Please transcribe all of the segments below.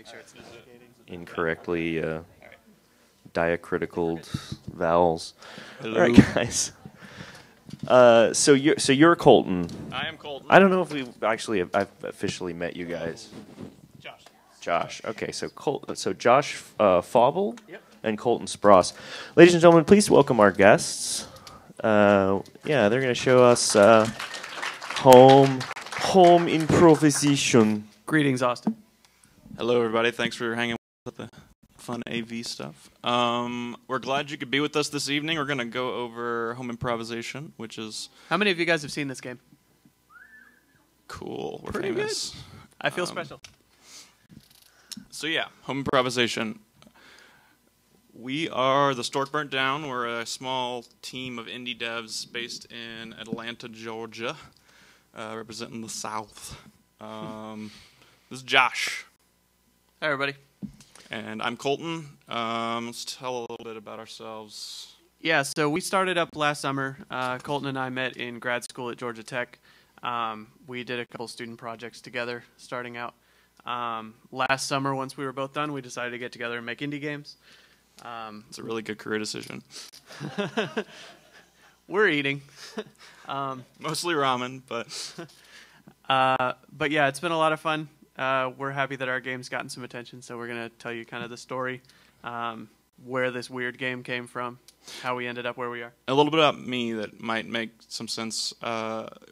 make sure it's incorrectly diacritical vowels. Hello. All right, guys. So you're Colton. I am Colton. I don't know if I've officially met you guys. Josh. Okay, so Josh Fauble and Colton Spross. Ladies and gentlemen, please welcome our guests. They're going to show us Höme Improvisation. Greetings, Austin. Hello, everybody. Thanks for hanging with the fun AV stuff. We're glad you could be with us this evening. We're going to go over Höme Improvisation, which is... How many of you guys have seen this game? Cool. We're Pretty famous. good. I feel special. So yeah, Höme Improvisation. We are the Stork Burnt Down. We're a small team of indie devs based in Atlanta, Georgia, representing the South. This is Josh. Hi, everybody. And I'm Colton. Let's tell a little bit about ourselves. Yeah, so we started up last summer. Colton and I met in grad school at Georgia Tech. We did a couple student projects together starting out. Last summer, once we were both done, we decided to get together and make indie games. It's a really good career decision. We're eating. Mostly ramen, but... But yeah, it's been a lot of fun. We're happy that our game's gotten some attention, so we're going to tell you kind of the story, where this weird game came from, how we ended up where we are. A little bit about me that might make some sense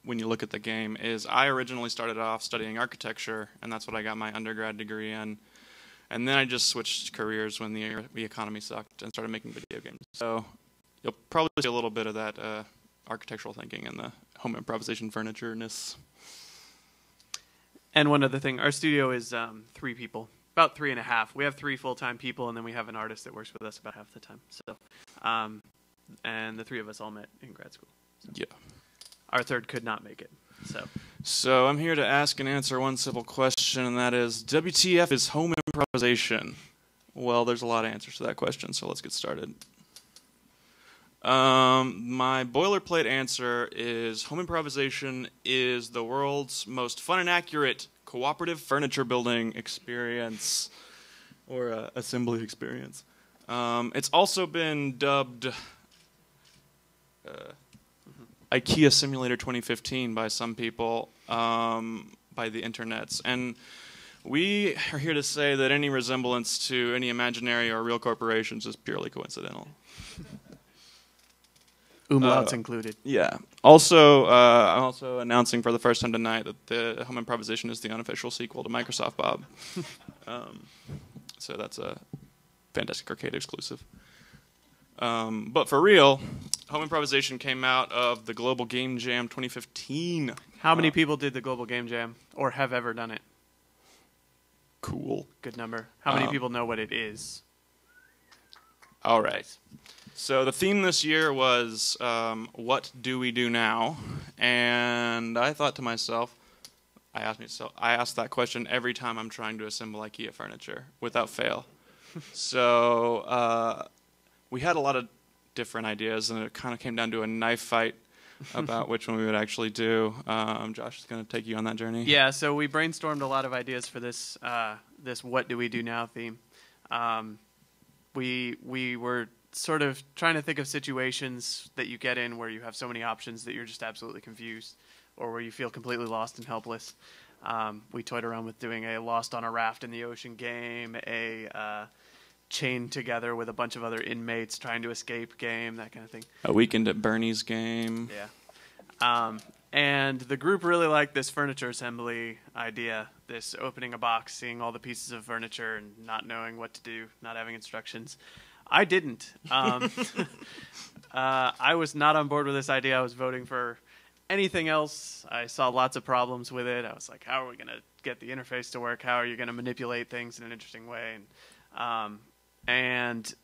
when you look at the game is I originally started off studying architecture, and that's what I got my undergrad degree in. And then I just switched careers when the economy sucked and started making video games. So you'll probably see a little bit of that architectural thinking in the Höme Improvisation furniture-ness. And one other thing, our studio is 3 people, about 3.5. We have 3 full-time people, and then we have an artist that works with us about half the time. So, and the 3 of us all met in grad school. So. Yeah. Our third could not make it. So I'm here to ask and answer one simple question, and that is, WTF is Höme Improvisation? Well, there's a lot of answers to that question, so let's get started. My boilerplate answer is Höme Improvisation is the world's most fun and accurate cooperative furniture building experience, or assembly experience. It's also been dubbed IKEA Simulator 2015 by some people, by the internets. And we are here to say that any resemblance to any imaginary or real corporations is purely coincidental. Umlauts included. Yeah. Also, I'm also announcing for the first time tonight that the Höme Improvisation is the unofficial sequel to Microsoft Bob. So that's a Fantastic Arcade exclusive. But for real, Höme Improvisation came out of the Global Game Jam 2015. How many people did the Global Game Jam, or have ever done it? Cool. Good number. How many people know what it is? All right. So the theme this year was, what do we do now? And I thought to myself, I ask that question every time I'm trying to assemble IKEA furniture, without fail. So we had a lot of different ideas, and it kind of came down to a knife fight about which one we would actually do. Josh is going to take you on that journey. Yeah, so we brainstormed a lot of ideas for this this What Do We Do Now theme. We were sort of trying to think of situations that you get in where you have so many options that you're just absolutely confused, or where you feel completely lost and helpless. We toyed around with doing a Lost on a Raft in the Ocean game, a chained together with a bunch of other inmates trying to escape game, that kind of thing. A Weekend at Bernie's game. Yeah. And the group really liked this furniture assembly idea, this opening a box, seeing all the pieces of furniture and not knowing what to do, not having instructions. I didn't. I was not on board with this idea. I was voting for anything else. I saw lots of problems with it. I was like, how are we going to get the interface to work? How are you going to manipulate things in an interesting way? And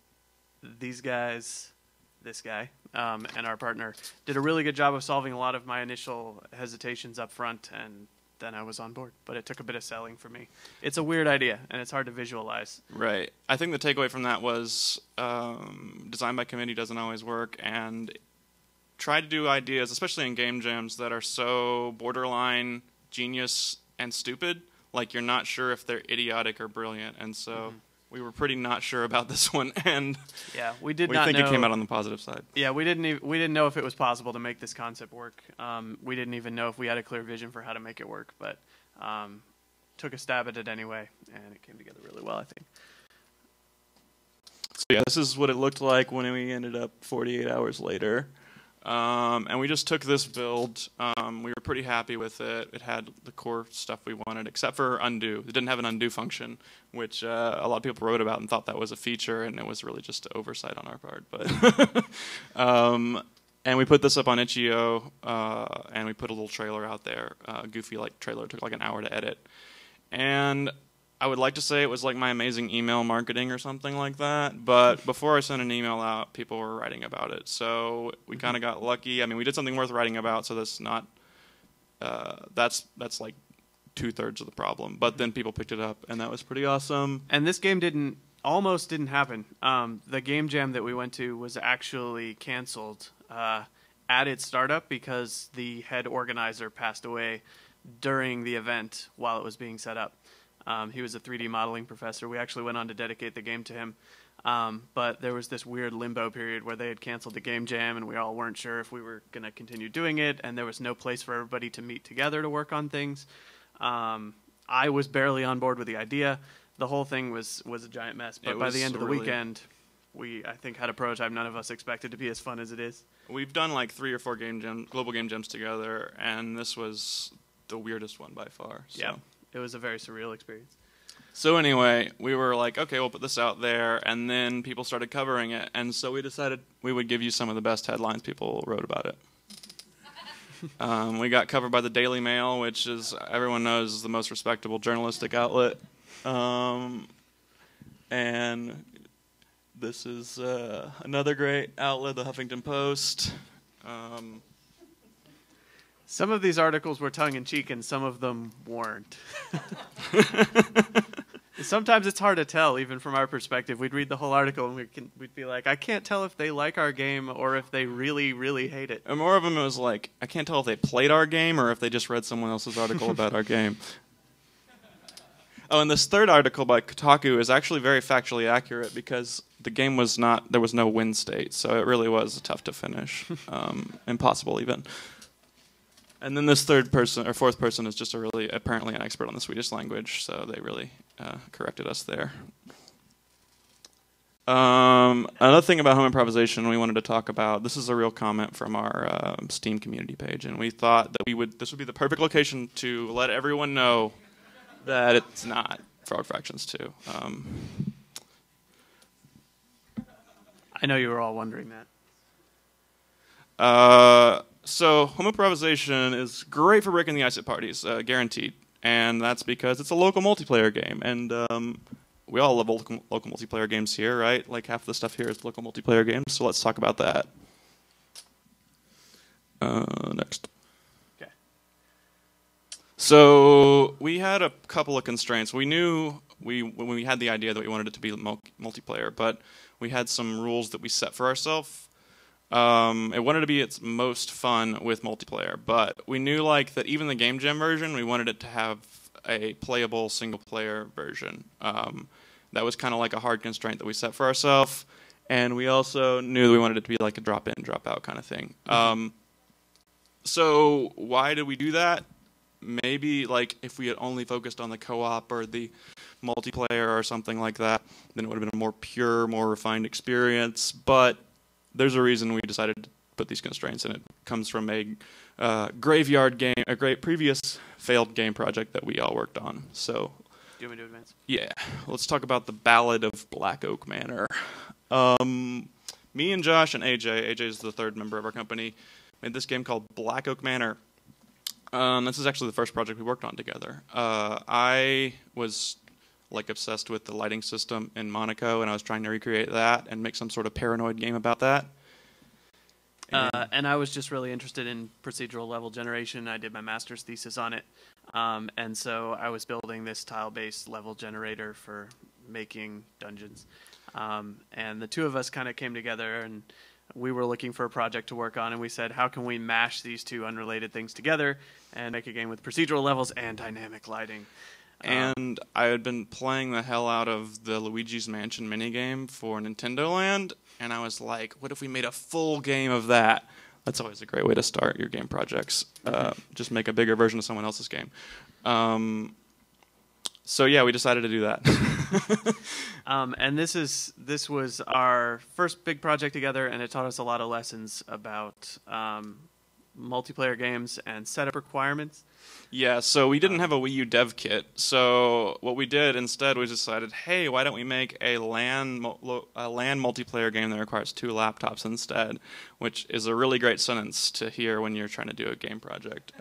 these guys, this guy, and our partner did a really good job of solving a lot of my initial hesitations up front, and then I was on board. But it took a bit of selling for me. It's a weird idea, and it's hard to visualize. Right. I think the takeaway from that was design by committee doesn't always work, and try to do ideas, especially in game jams, that are so borderline genius and stupid. like you're not sure if they're idiotic or brilliant, and so we were pretty not sure about this one, and yeah, we think it came out on the positive side. Yeah, we didn't know if it was possible to make this concept work. We didn't even know if we had a clear vision for how to make it work, but took a stab at it anyway, and it came together really well, I think. So yeah, this is what it looked like when we ended up 48 hours later. And we just took this build. We were pretty happy with it. It had the core stuff we wanted, except for undo. It didn't have an undo function, which a lot of people wrote about and thought that was a feature, and it was really just an oversight on our part. But and we put this up on itch.io, and we put a little trailer out there, goofy like trailer. It took like an hour to edit. And I would like to say it was like my amazing email marketing or something like that, but before I sent an email out, people were writing about it. So we kind of got lucky. I mean, we did something worth writing about, so that's not that's like 2/3 of the problem. But then people picked it up, and that was pretty awesome. And this game almost didn't happen. The game jam that we went to was actually canceled at its startup because the head organizer passed away during the event while it was being set up. He was a 3D modeling professor. We actually went on to dedicate the game to him. But there was this weird limbo period where they had canceled the game jam, and we all weren't sure if we were going to continue doing it, and there was no place for everybody to meet together to work on things. I was barely on board with the idea. The whole thing was a giant mess. But by the end of the weekend, we, I think, had a prototype none of us expected to be as fun as it is. We've done like 3 or 4 global game jams together, and this was the weirdest one by far. So. Yeah, it was a very surreal experience. So anyway, we were like, okay, we'll put this out there, and then people started covering it, and so we decided we would give you some of the best headlines people wrote about it. We got covered by the Daily Mail, which is, everyone knows, is the most respectable journalistic outlet. And this is another great outlet, the Huffington Post. Some of these articles were tongue-in-cheek, and some of them weren't. Sometimes it's hard to tell, even from our perspective. We'd read the whole article, and we'd be like, I can't tell if they like our game or if they really, really hate it. And more of them was like, I can't tell if they played our game or if they just read someone else's article about our game. Oh, and this third article by Kotaku is actually very factually accurate because the game was not, there was no win state, so it really was tough to finish. Impossible even. And then this third person, or fourth person, is just apparently an expert on the Swedish language, so they really corrected us there. Another thing about home improvisation we wanted to talk about, this is a real comment from our Steam community page, and we thought that this would be the perfect location to let everyone know that it's not Frog Fractions 2. I know you were all wondering that. So home improvisation is great for breaking the ice at parties, guaranteed. And that's because it's a local multiplayer game. And we all love local multiplayer games here, right? Like half the stuff here is local multiplayer games. So let's talk about that. Next. Okay. So we had a couple of constraints. We knew when we had the idea that we wanted it to be multiplayer, but we had some rules that we set for ourselves. It wanted to be its most fun with multiplayer, but we knew like that even the game jam version, we wanted it to have a playable single player version. That was kind of like a hard constraint that we set for ourselves, and we also knew that we wanted it to be like a drop in, drop out kind of thing. So why did we do that? Maybe like if we had only focused on the co-op or the multiplayer or something like that, then it would have been a more pure, more refined experience, but there's a reason we decided to put these constraints, and it comes from a graveyard game, a great previous failed game project that we all worked on. So, do you want me to advance? Yeah, let's talk about the Ballad of Black Oak Manor. Me and Josh and AJ is the third member of our company, made this game called Black Oak Manor. This is actually the first project we worked on together. I was like obsessed with the lighting system in Monaco, and I was trying to recreate that and make some sort of paranoid game about that. And I was just really interested in procedural level generation. I did my master's thesis on it, and so I was building this tile-based level generator for making dungeons. And the two of us kind of came together, and we were looking for a project to work on, and we said, how can we mash these two unrelated things together and make a game with procedural levels and dynamic lighting? And I had been playing the hell out of the Luigi's Mansion minigame for Nintendo Land, and I was like, what if we made a full game of that? That's always a great way to start your game projects. Just make a bigger version of someone else's game. So yeah, we decided to do that. And this was our first big project together, and it taught us a lot of lessons about multiplayer games and setup requirements. Yeah, so we didn't have a Wii U dev kit. So what we did instead was decided, hey, why don't we make a LAN multiplayer game that requires 2 laptops instead, which is a really great sentence to hear when you're trying to do a game project.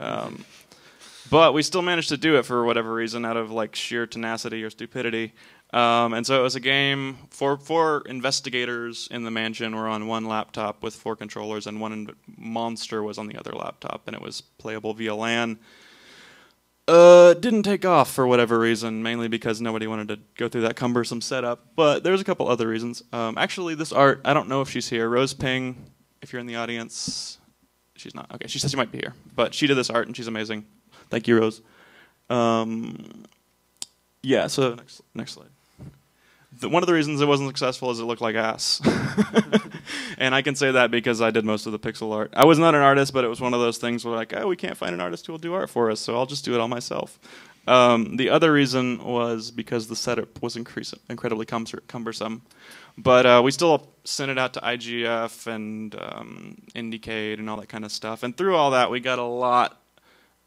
But we still managed to do it for whatever reason, out of like sheer tenacity or stupidity. And so it was a game. Four investigators in the mansion were on one laptop with 4 controllers, and one monster was on the other laptop, and it was playable via LAN. Didn't take off for whatever reason, mainly because nobody wanted to go through that cumbersome setup. But there's a couple other reasons. Actually, this art, I don't know if she's here. Rose Ping, if you're in the audience. She's not. Okay, she says she might be here. But she did this art, and she's amazing. Thank you, Rose. Yeah, so next slide. One of the reasons it wasn't successful is it looked like ass. And I can say that because I did most of the pixel art. I was not an artist, but it was one of those things where like, oh, we can't find an artist who will do art for us, so I'll just do it all myself. The other reason was because the setup was incredibly cumbersome. But we still sent it out to IGF and Indiecade and all that kind of stuff. And through all that, we got a lot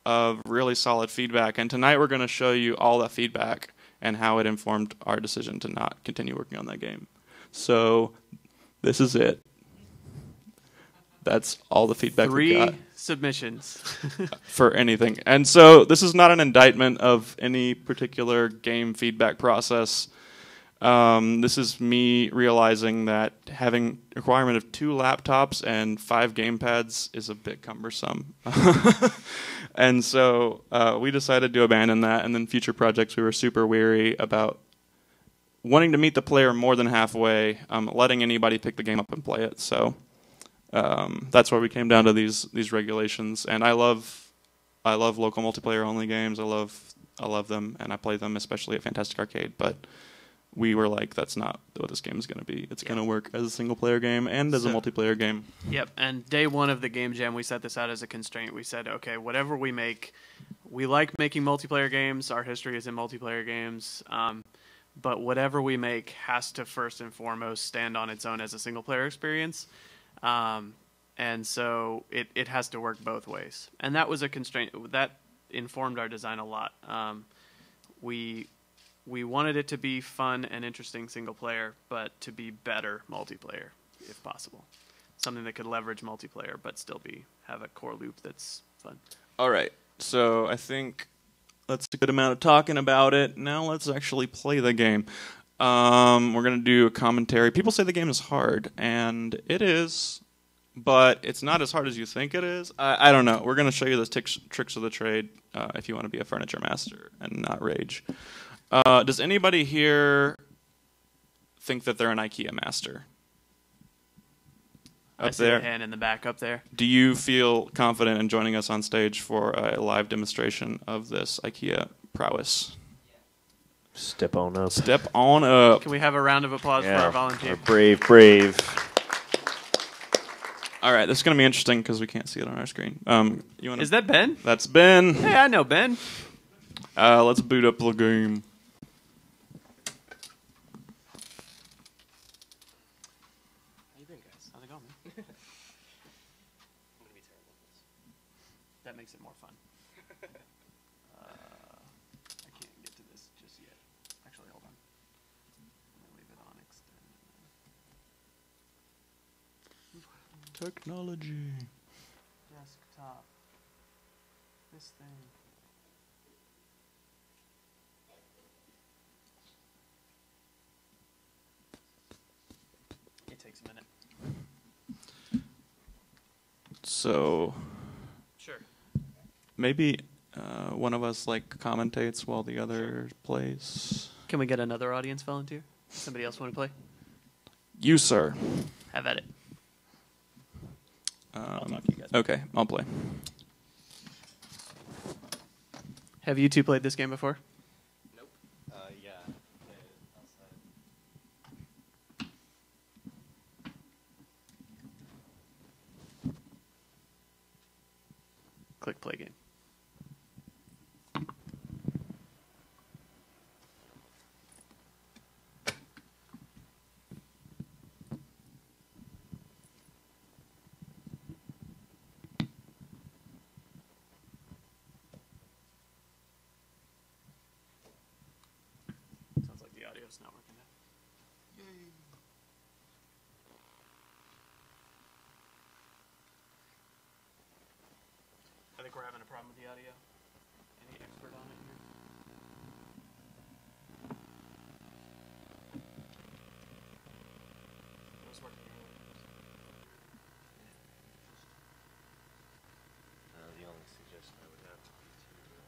of really solid feedback. And tonight we're going to show you all that feedback and how it informed our decision to not continue working on that game. So this is it. That's all the feedback we got. 3 submissions. For anything. And so this is not an indictment of any particular game feedback process. This is me realizing that having a requirement of 2 laptops and 5 gamepads is a bit cumbersome. And so we decided to abandon that, and then future projects we were super weary about wanting to meet the player more than halfway, letting anybody pick the game up and play it. So that's where we came down to these regulations. And I love local multiplayer only games. I love them, and I play them especially at Fantastic Arcade. But we were like, that's not what this game is going to be. It's going to work as a single-player game and as a multiplayer game. Yep, and day 1 of the game jam, we set this out as a constraint. We said, okay, whatever we make, we like making multiplayer games. Our history is in multiplayer games. But whatever we make has to first and foremost stand on its own as a single-player experience. And so it has to work both ways. And that was a constraint. That informed our design a lot. We wanted it to be fun and interesting single player, but to be better multiplayer, if possible. Something that could leverage multiplayer, but still have a core loop that's fun. All right. So I think that's a good amount of talking about it. Now let's actually play the game. We're going to do a commentary. People say the game is hard, and it is, but it's not as hard as you think it is. I don't know. We're going to show you the tricks of the trade if you want to be a furniture master and not rage. Does anybody here think that they're an IKEA master? I see a hand in the back up there. Do you feel confident in joining us on stage for a live demonstration of this IKEA prowess? Step on up. Step on up. Can we have a round of applause for our volunteer? Brave. All right, this is going to be interesting because we can't see it on our screen. Is that Ben? That's Ben. Hey, I know Ben. Let's boot up the game. That makes it more fun. I can't get to this just yet. Actually, hold on. I'm going to leave it on extend. Technology. Desktop. This thing. It takes a minute. So... Sure. Maybe one of us commentates while the other plays. Can we get another audience volunteer? Somebody else want to play? You, sir. Have at it. I'll talk to you guys. Okay, I'll play. Have you two played this game before? click play game. Sounds like the audio's not working now. I think we're having a problem with the audio. Any expert on it here? It was working earlier. The only suggestion I would have to be to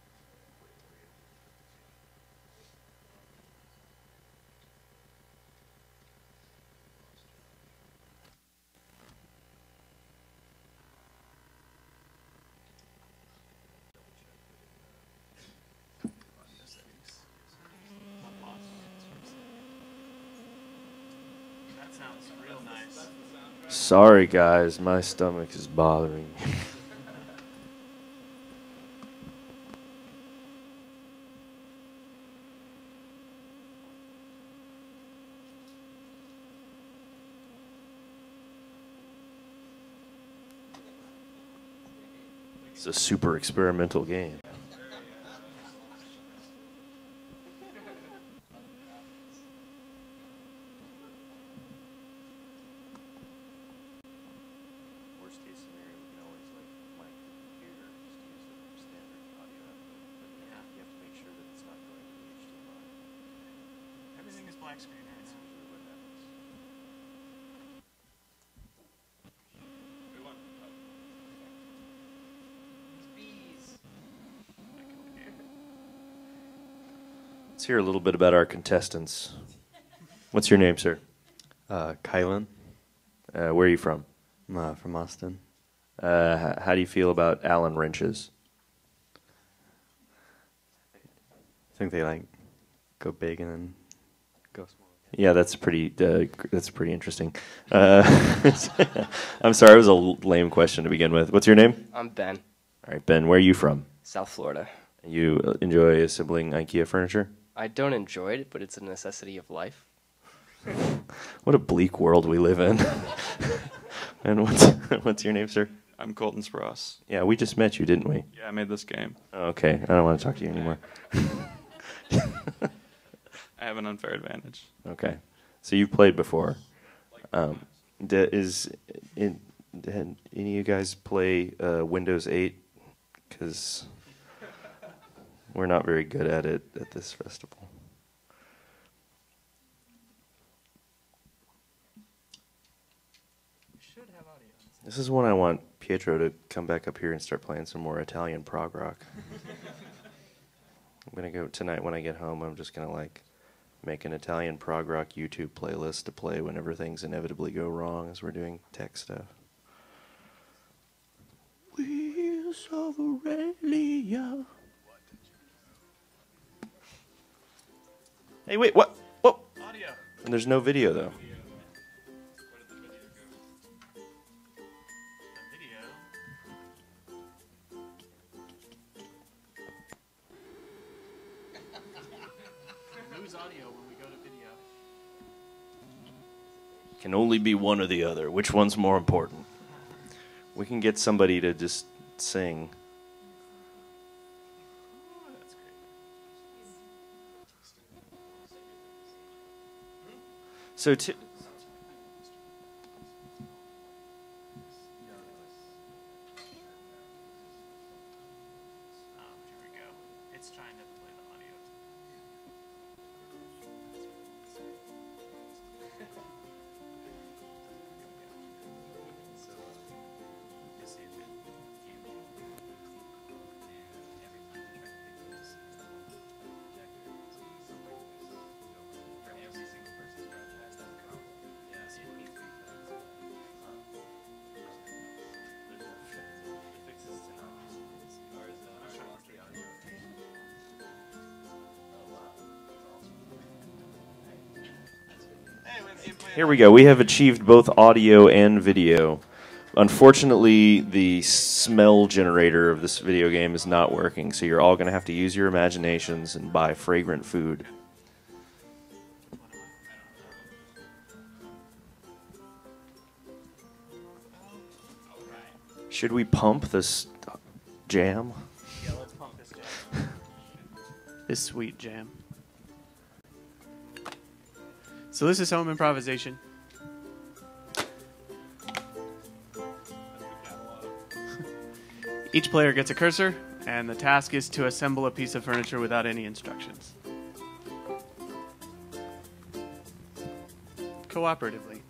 That sounds real nice. Sorry, guys, my stomach is bothering me. It's a super experimental game. Worst case scenario, we can always like mic the computer, just use the standard audio output. But you have to make sure that it's not going to the HDMI. Everything is black screen right That's now. usually what happens. Let's hear a little bit about our contestants. What's your name, sir? Kylan, Where are you from? from Austin. How do you feel about Allen wrenches? I think they like go big and then go small. Yeah, that's pretty interesting. I'm sorry, it was a lame question to begin with. What's your name? I'm Ben, All right, Ben, where are you from? South Florida. You enjoy assembling IKEA furniture? I don't enjoy it, but it's a necessity of life. What a bleak world we live in. And what's your name, sir? I'm Colton Spross. Yeah, we just met you, didn't we? Yeah, I made this game. Okay, I don't want to talk to you anymore. I have an unfair advantage. Okay, so you've played before. Did any of you guys play Windows 8? Because we're not very good at it at this festival. Should have audio. This is when I want Pietro to come back up here and start playing some more Italian prog rock. I'm gonna go tonight when I get home. I'm just gonna like make an Italian prog rock YouTube playlist to play whenever things inevitably go wrong as we're doing tech stuff. Wheels of Aurelia. Hey, wait, what? Whoa! Audio. And there's no video though. The video. Lose audio when we go to video. Can only be one or the other. Which one's more important? We can get somebody to just sing. Oh, that's great. So to Here we go. It's trying to play the audio. here we go. We have achieved both audio and video. Unfortunately, the smell generator of this video game is not working, so you're all going to have to use your imaginations and buy fragrant food. Should we pump this jam? Yeah, let's pump this jam. This sweet jam. So this is Höme Improvisation. Each player gets a cursor, and the task is to assemble a piece of furniture without any instructions. Cooperatively.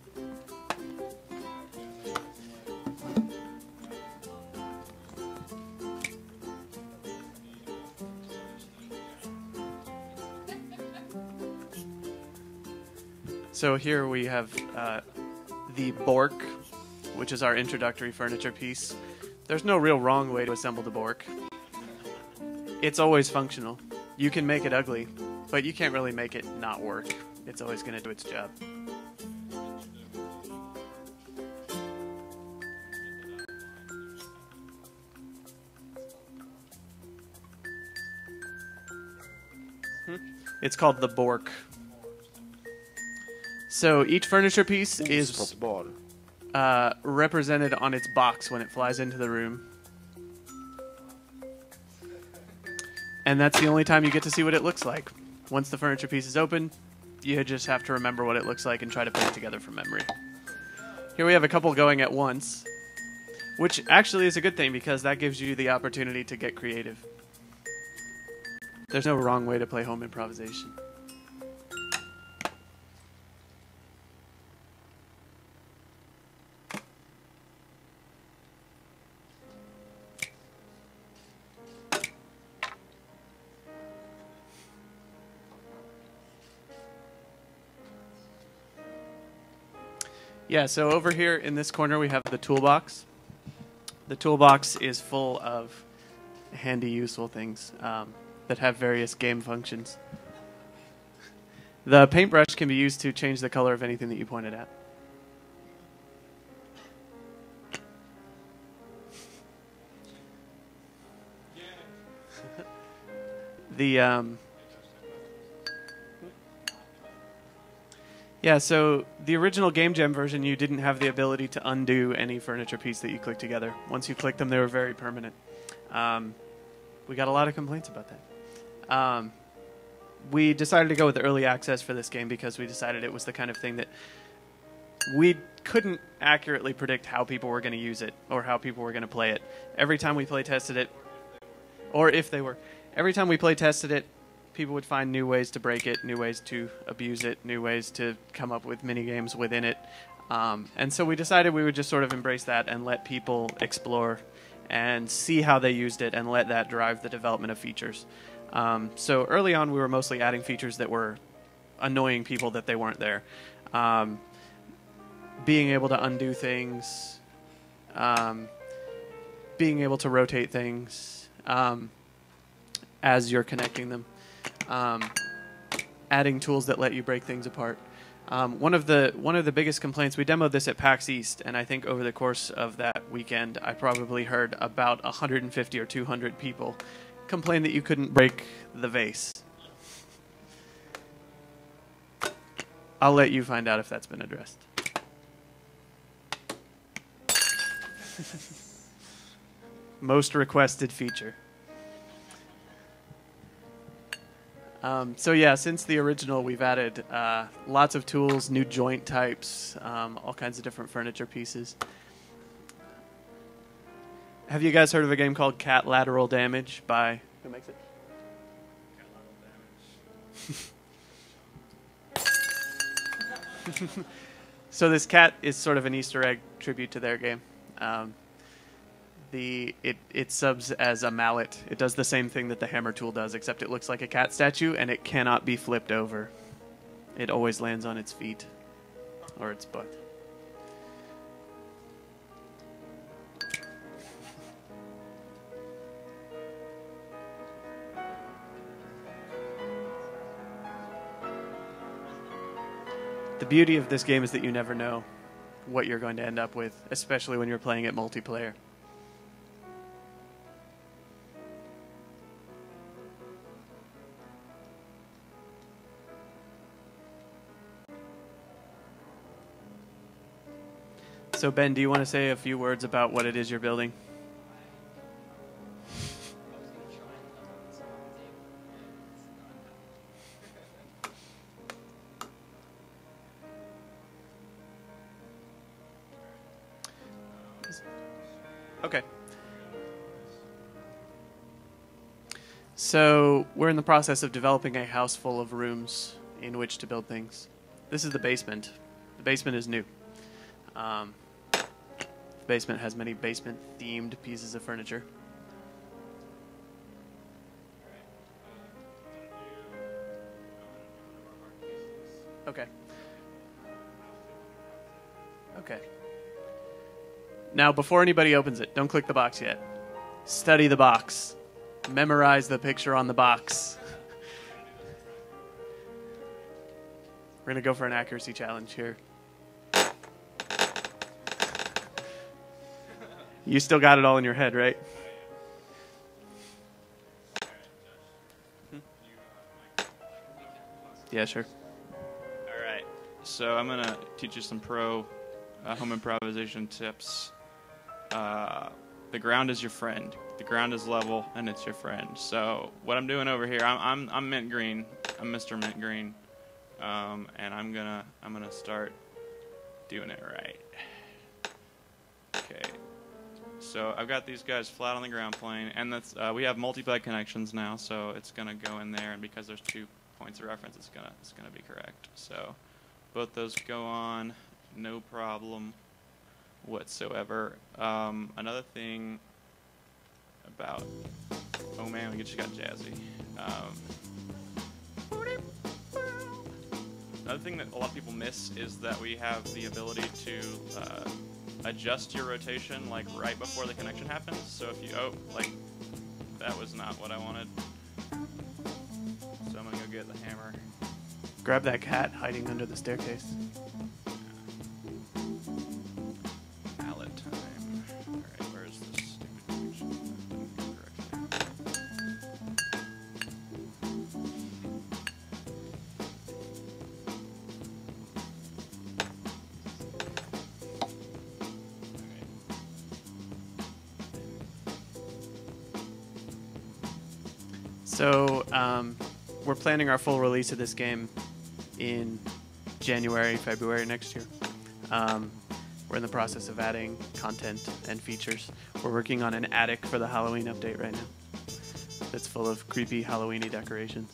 So here we have the Bork, which is our introductory furniture piece. There's no real wrong way to assemble the Bork. It's always functional. You can make it ugly, but you can't really make it not work. It's always going to do its job. It's called the Bork. So each furniture piece is represented on its box when it flies into the room. And that's the only time you get to see what it looks like. Once the furniture piece is open, you just have to remember what it looks like and try to put it together from memory. Here we have a couple going at once, which actually is a good thing because that gives you the opportunity to get creative. There's no wrong way to play Höme Improvisation. Yeah, so over here in this corner we have the toolbox. The toolbox is full of handy, useful things that have various game functions. The paintbrush can be used to change the color of anything that you pointed at. Yeah, so the original Game Jam version, you didn't have the ability to undo any furniture piece that you clicked together. Once you clicked them, they were very permanent. We got a lot of complaints about that. We decided to go with early access for this game because we decided it was the kind of thing that we couldn't accurately predict how people were going to use it or how people were going to play it. Every time we play tested it, or if they were, every time we play tested it, people would find new ways to break it, new ways to abuse it, new ways to come up with mini games within it. And so we decided we would just sort of embrace that and let people explore and see how they used it and let that drive the development of features. So early on, we were mostly adding features that were annoying people that they weren't there. Being able to undo things, being able to rotate things as you're connecting them. Adding tools that let you break things apart. One of the biggest complaints, we demoed this at PAX East, and I think over the course of that weekend, I probably heard about 150 or 200 people complain that you couldn't break the vase. I'll let you find out if that's been addressed. Most requested feature. So yeah, since the original, we've added lots of tools, new joint types, all kinds of different furniture pieces. Have you guys heard of a game called Cat Lateral Damage by... Who makes it? So this cat is sort of an Easter egg tribute to their game. It subs as a mallet. It does the same thing that the hammer tool does, except it looks like a cat statue, and it cannot be flipped over. It always lands on its feet, or its butt. The beauty of this game is that you never know. what you're going to end up with, especially when you're playing it multiplayer. So Ben, do you want to say a few words about what it is you're building? Okay. So we're in the process of developing a house full of rooms in which to build things. This is the basement. The basement is new. The basement has many basement-themed pieces of furniture. Okay. Okay. Now, before anybody opens it, don't click the box yet. Study the box. Memorize the picture on the box. We're going to go for an accuracy challenge here. You still got it all in your head, right? Yeah, sure. All right. So I'm going to teach you some pro home improvisation tips. The ground is your friend. The ground is level, and it's your friend. So what I'm doing over here, I'm mint green. I'm Mr. Mint Green, and I'm gonna start doing it right. Okay. So I've got these guys flat on the ground plane, and that's we have multi-peg connections now, so it's gonna go in there, and because there's 2 points of reference, it's gonna be correct. So both those go on, no problem whatsoever. Another thing about, oh man, we just got jazzy. Another thing that a lot of people miss is that we have the ability to adjust your rotation like right before the connection happens. So if you, that was not what I wanted. So I'm gonna go get the hammer. Grab that cat hiding under the staircase. Mallet time. Alright, where's this stupid connection? That didn't go correctly. So we're planning our full release of this game in January, February next year. We're in the process of adding content and features. We're working on an attic for the Halloween update right now. That's full of creepy Halloweeny decorations.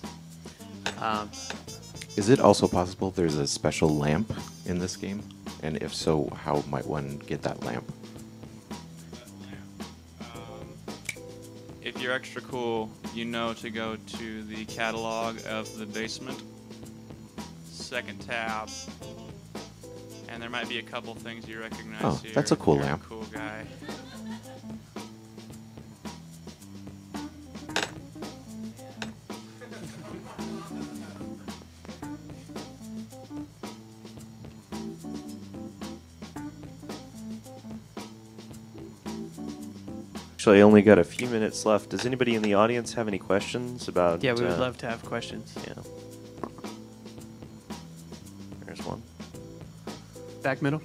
Is it also possible there's a special lamp in this game? And if so, how might one get that lamp? If you're extra cool, you know to go to the catalog of the basement, second tab, and there might be a couple things you recognize Oh, here. that's a cool You're lamp. A cool guy. Actually, I only got a few minutes left. Does anybody in the audience have any questions about? Yeah, we would love to have questions. Yeah. There's one. Back middle.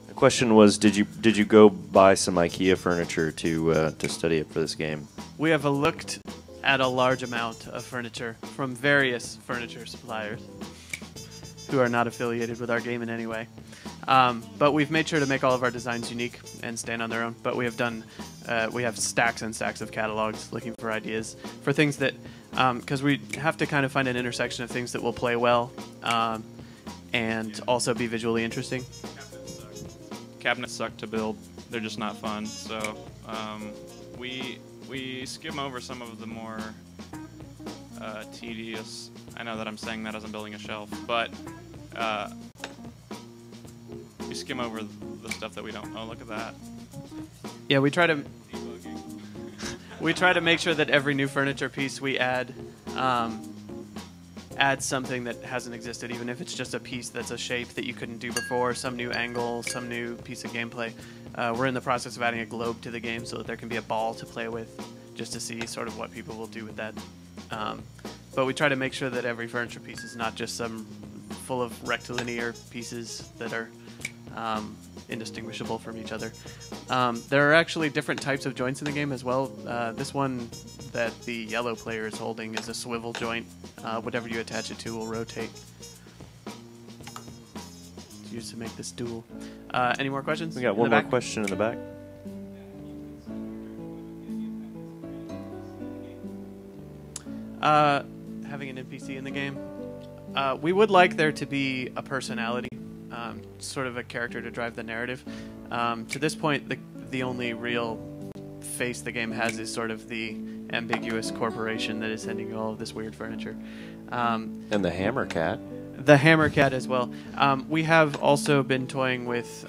The question was, did you go buy some IKEA furniture to study it for this game? We have looked at a large amount of furniture from various furniture suppliers who are not affiliated with our game in any way. But we've made sure to make all of our designs unique and stand on their own. But we have done, we have stacks and stacks of catalogs looking for ideas for things that, because we have to kind of find an intersection of things that will play well and also be visually interesting. Cabinets suck to build. They're just not fun. So we skim over some of the more tedious. I know that I'm saying that as I'm building a shelf, but we skim over the stuff that we don't. Oh, look at that. Yeah, we try to make sure that every new furniture piece we add adds something that hasn't existed, even if it's just a piece that's a shape that you couldn't do before, some new angle, some new piece of gameplay. We're in the process of adding a globe to the game so that there can be a ball to play with, just to see sort of what people will do with that. But we try to make sure that every furniture piece is not just some full of rectilinear pieces that are indistinguishable from each other. There are actually different types of joints in the game as well. This one that the yellow player is holding is a swivel joint. Whatever you attach it to will rotate. It's used to make this dual. Any more questions? We got one more question in the back. Having an NPC in the game. We would like there to be a personality, sort of a character to drive the narrative. To this point, the only real face the game has is sort of the ambiguous corporation that is sending you all of this weird furniture. And the Hammer Cat. The Hammer Cat as well. We have also been toying with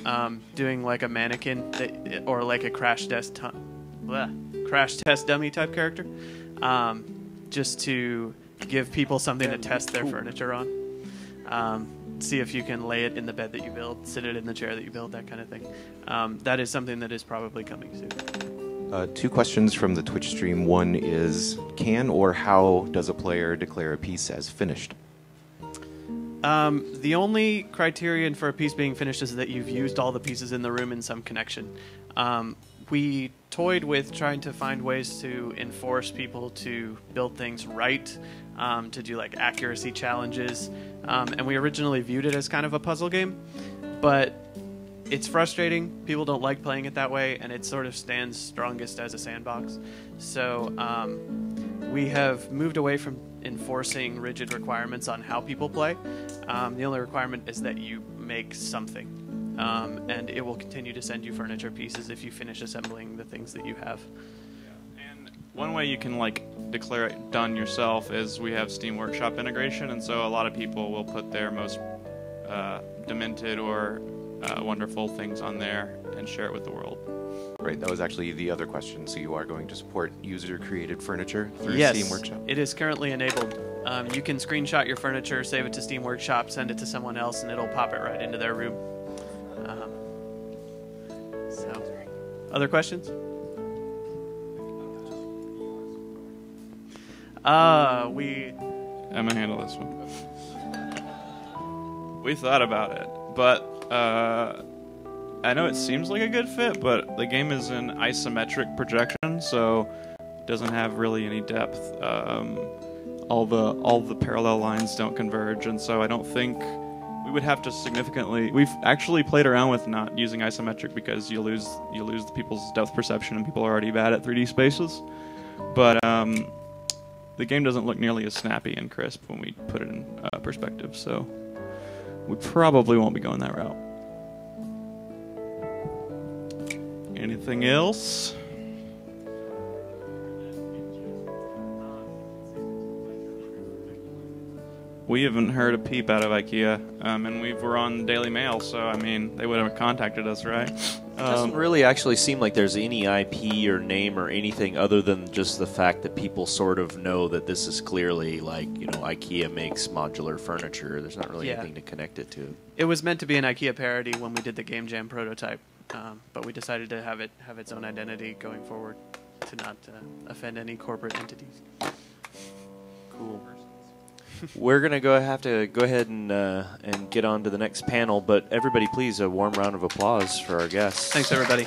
doing like a mannequin or like a crash test dummy type character, just to give people something to test their furniture on. See if you can lay it in the bed that you build, sit it in the chair that you build, that kind of thing. That is something that is probably coming soon. 2 questions from the Twitch stream. One is, can or how does a player declare a piece as finished? The only criterion for a piece being finished is that you've used all the pieces in the room in some connection. We toyed with trying to find ways to enforce people to build things right, to do like accuracy challenges, and we originally viewed it as kind of a puzzle game, but it's frustrating. People don't like playing it that way, and it sort of stands strongest as a sandbox. So we have moved away from enforcing rigid requirements on how people play. The only requirement is that you make something, and it will continue to send you furniture pieces if you finish assembling the things that you have. And one way you can like declare it done yourself is we have Steam Workshop integration, and so a lot of people will put their most demented or wonderful things on there and share it with the world. Right, that was actually the other question. So you are going to support user-created furniture through Yes, Steam Workshop? it is currently enabled. You can screenshot your furniture, save it to Steam Workshop, send it to someone else, and it'll pop it right into their room. So, other questions? I'm gonna handle this one. We thought about it, but I know it seems like a good fit, but the game is in isometric projection, so it doesn't have really any depth. All the parallel lines don't converge, and so I don't think we would have to significantly. We've actually played around with not using isometric because you lose the people's depth perception, and people are already bad at 3D spaces. But the game doesn't look nearly as snappy and crisp when we put it in perspective, so we probably won't be going that route. Anything else? We haven't heard a peep out of IKEA, and we're on the Daily Mail, so I mean, they would have contacted us, right? It doesn't really actually seem like there's any IP or name or anything other than just the fact that people sort of know that this is clearly like, you know, IKEA makes modular furniture. There's not really anything to connect it to. It was meant to be an IKEA parody when we did the Game Jam prototype, but we decided to have it have its own identity going forward to not offend any corporate entities. Cool. We're going to have to go ahead and get on to the next panel, but everybody please a warm round of applause for our guests. Thanks, everybody.